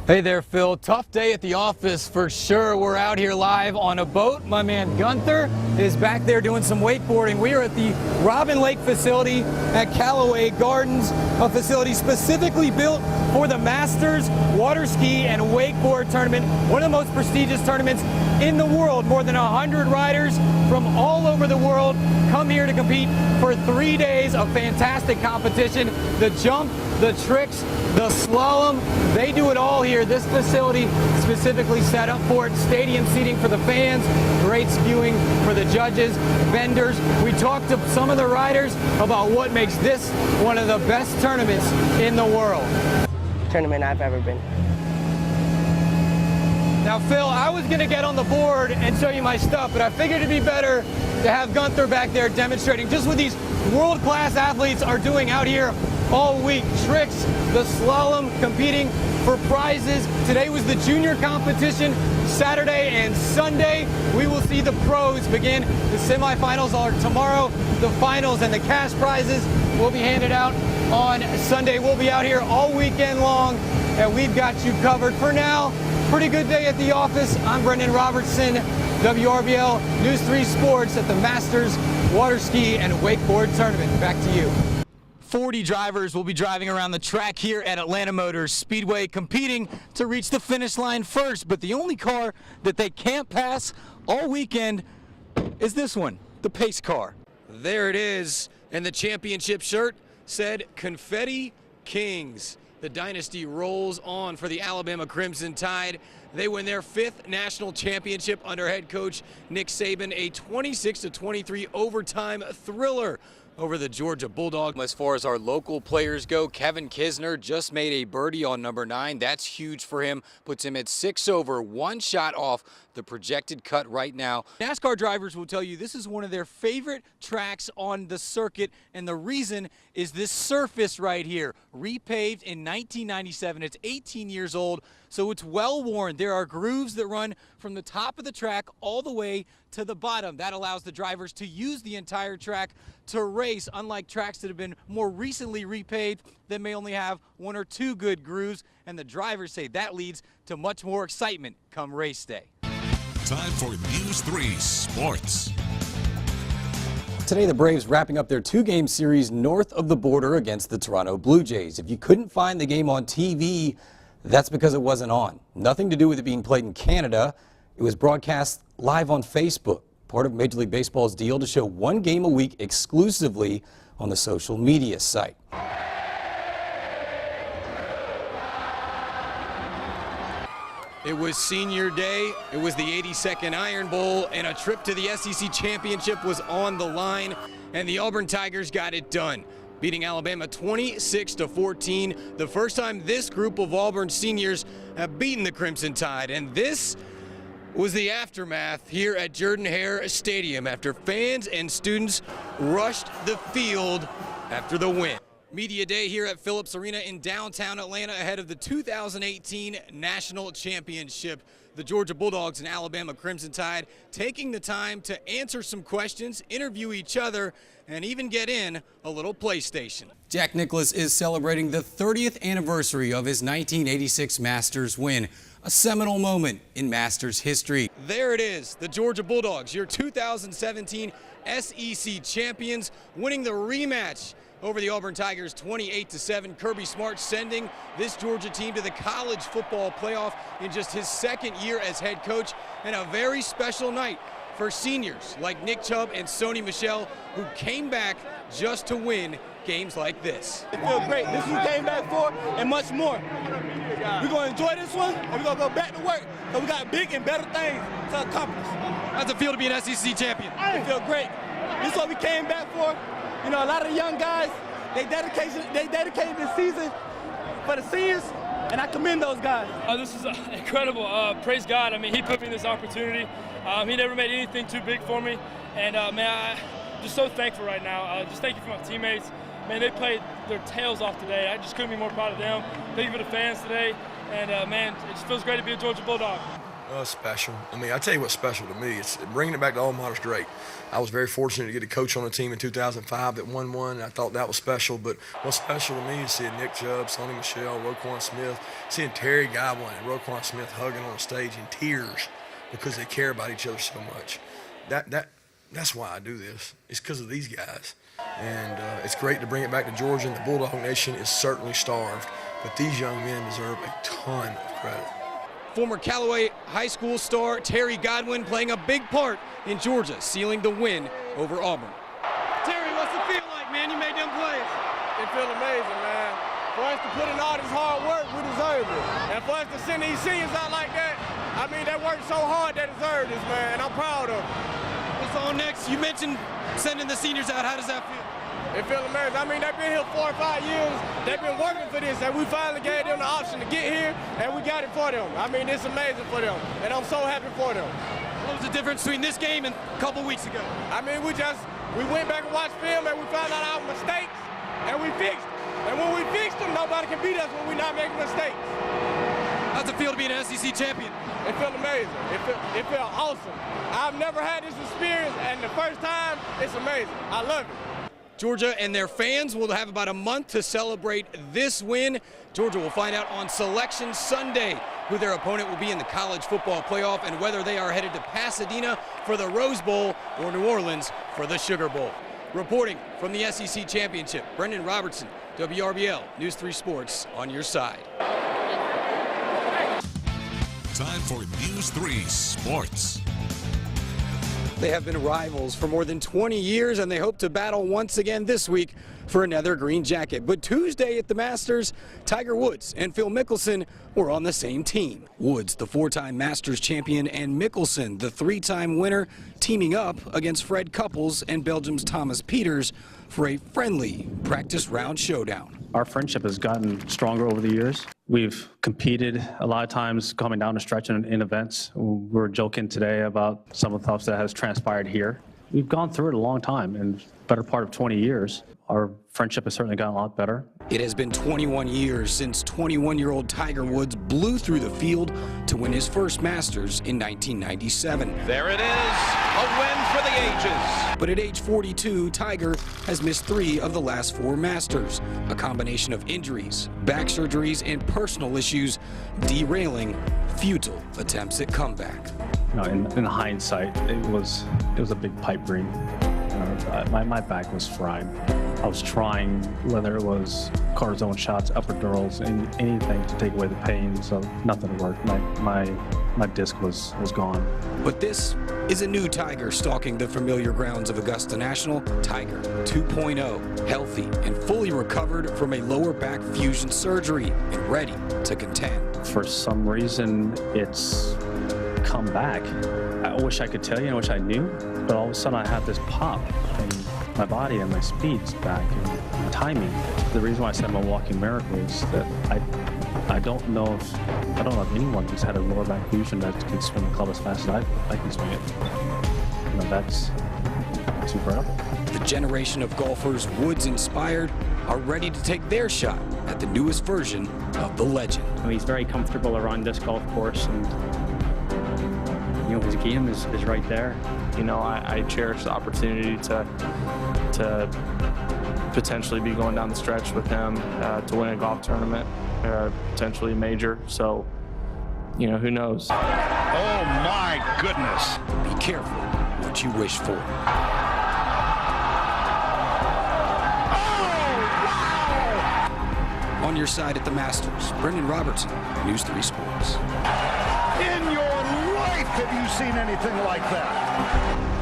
Hey there, Phil. Tough day at the office for sure. We're out here live on a boat. My man Gunther is back there doing some wakeboarding. We are at the Robin Lake facility at Callaway Gardens, a facility specifically built for the Masters water ski and wakeboard tournament, one of the most prestigious tournaments in the world. More than 100 riders from all over the world come here to compete for 3 days of fantastic competition. The jump, the tricks, the slalom, they do it all here. This facility specifically set up for it. Stadium seating for the fans, great viewing for the judges, vendors. We talked to some of the riders about what makes this one of the best tournaments in the world. Tournament I've ever been. Now, Phil, I was going to get on the board and show you my stuff, but I figured it'd be better to have Gunther back there demonstrating just what these world-class athletes are doing out here all week. Tricks, the slalom, competing for prizes. Today was the junior competition. Saturday and Sunday, we will see the pros begin. The semifinals are tomorrow. The finals and the cash prizes will be handed out on Sunday. We'll be out here all weekend long, and we've got you covered. For now, pretty good day at the office. I'm Brendan Robertson, WRBL News 3 Sports at the Masters Water Ski and Wakeboard Tournament. Back to you. 40 drivers will be driving around the track here at Atlanta Motors Speedway, competing to reach the finish line first. But the only car that they can't pass all weekend is this one, the pace car. There it is, and the championship shirt said Confetti Kings. The dynasty rolls on for the Alabama Crimson Tide. They win their 5th national championship under head coach Nick Saban, a 26-23 overtime thriller over the Georgia Bulldogs. As far as our local players go, Kevin Kisner just made a birdie on number 9. That's huge for him. Puts him at 6 over, 1 shot off the projected cut right now. NASCAR drivers will tell you this is one of their favorite tracks on the circuit, and the reason is this surface right here. Repaved in 1997. It's 18 years old, so it's well worn. There are grooves that run from the top of the track all the way to the bottom. That allows the drivers to use the entire track to race, unlike tracks that have been more recently repaved that may only have 1 or 2 good grooves, and the drivers say that leads to much more excitement come race day. Time for News 3 Sports. Today, the Braves wrapping up their 2-game series north of the border against the Toronto Blue Jays. If you couldn't find the game on TV, that's because it wasn't on. Nothing to do with it being played in Canada. It was broadcast live on Facebook, part of Major League Baseball's deal to show 1 game a week exclusively on the social media site. It was senior day, it was the 82nd Iron Bowl, and a trip to the SEC Championship was on the line, and the Auburn Tigers got it done, beating Alabama 26-14, the first time this group of Auburn seniors have beaten the Crimson Tide. And this was the aftermath here at Jordan-Hare Stadium after fans and students rushed the field after the win. Media Day here at Phillips Arena in downtown Atlanta ahead of the 2018 National Championship. The Georgia Bulldogs and Alabama Crimson Tide taking the time to answer some questions, interview each other, and even get in a little PlayStation. Jack Nicklaus is celebrating the 30th anniversary of his 1986 Masters win, a seminal moment in Masters history. There it is, the Georgia Bulldogs, your 2017 SEC champions, winning the rematch over the Auburn Tigers 28-7. Kirby Smart sending this Georgia team to the college football playoff in just his 2nd year as head coach, and a very special night for seniors like Nick Chubb and Sony Michel, who came back just to win games like this. It feels great. This is what we came back for and much more. We're going to enjoy this one, and we're going to go back to work, because we got big and better things to accomplish. How's it feel to be an SEC champion? It feels great. This is what we came back for. You know, a lot of the young guys, they dedicated this season for the seniors, and I commend those guys. This is incredible. Praise God. I mean, he put me in this opportunity. He never made anything too big for me. And, man, I'm just so thankful right now. Just thank you for my teammates. Man, they played their tails off today. I just couldn't be more proud of them. Thank you for the fans today. And, man, it just feels great to be a Georgia Bulldog. Special. I mean, I tell you what's special to me. It's bringing it back to alma mater's great. I was very fortunate to get a coach on the team in 2005 that won one. I thought that was special. But what's special to me is seeing Nick Chubb, Sonny Michel, Roquan Smith, seeing Terry Godwin and Roquan Smith hugging on the stage in tears because they care about each other so much. That's why I do this. It's because of these guys. And it's great to bring it back to Georgia, and the Bulldog Nation is certainly starved. But these young men deserve a ton of credit. Former Callaway High School star Terry Godwin playing a big part in Georgia, sealing the win over Auburn. Terry, what's it feel like, man? You made them plays. It feels amazing, man. For us to put in all this hard work, we deserve it. And for us to send these seniors out like that, I mean, they worked so hard, they deserve this, man, and I'm proud of them. What's on next? You mentioned sending the seniors out. How does that feel? It feels amazing. I mean, they've been here 4 or 5 years. They've been working for this, and we finally gave them the option to get here, and we got it for them. I mean, it's amazing for them, and I'm so happy for them. What was the difference between this game and a couple weeks ago? I mean, we went back and watched film, and we found out our mistakes, and we fixed them. And when we fixed them, nobody can beat us when we're not making mistakes. How's it feel to be an SEC champion? It felt amazing. It felt awesome. I've never had this experience, and the first time, it's amazing. I love it. Georgia and their fans will have about a month to celebrate this win. Georgia will find out on Selection Sunday who their opponent will be in the college football playoff and whether they are headed to Pasadena for the Rose Bowl or New Orleans for the Sugar Bowl. Reporting from the SEC Championship, Brendan Robertson, WRBL News 3 Sports, on your side. Time for News 3 Sports. They have been rivals for more than 20 years, and they hope to battle once again this week for another green jacket. But Tuesday at the Masters, Tiger Woods and Phil Mickelson were on the same team. Woods, the 4-time Masters champion, and Mickelson, the 3-time winner, teaming up against Fred Couples and Belgium's Thomas Pieters for a friendly practice round showdown. Our friendship has gotten stronger over the years. We've competed a lot of times coming down the stretch in events. We were joking today about some of the stuff that has transpired here. We've gone through it a long time, and better part of 20 years. Our friendship has certainly gotten a lot better. It has been 21 years since 21-year-old Tiger Woods blew through the field to win his first Masters in 1997. There it is, a win for the ages. But at age 42, Tiger has missed 3 of the last 4 Masters, a combination of injuries, back surgeries, and personal issues derailing futile attempts at comeback. You know, in hindsight, it was a big pipe dream. My back was fried. I was trying, whether it was cortisone shots, epidurals, anything to take away the pain, so nothing worked. My disc was gone. But this is a new Tiger stalking the familiar grounds of Augusta National. Tiger 2.0, healthy and fully recovered from a lower back fusion surgery and ready to contend. For some reason, it's come back. I wish I could tell you, I wish I knew, but all of a sudden I have this pop in my body and my speed's back and timing. The reason why I said I'm a walking miracle is that I don't know if anyone who's had a lower back fusion that can swing a club as fast as I can swing it. You know, that's incredible. The generation of golfers Woods inspired are ready to take their shot at the newest version of the legend. He's very comfortable around this golf course, and you know, his game is right there. You know, I cherish the opportunity to potentially be going down the stretch with him to win a golf tournament, potentially a major. So, you know, who knows? Oh my goodness. Be careful what you wish for. On your side at the Masters, Brendan Robertson, News 3 Sports. In your life have you seen anything like that?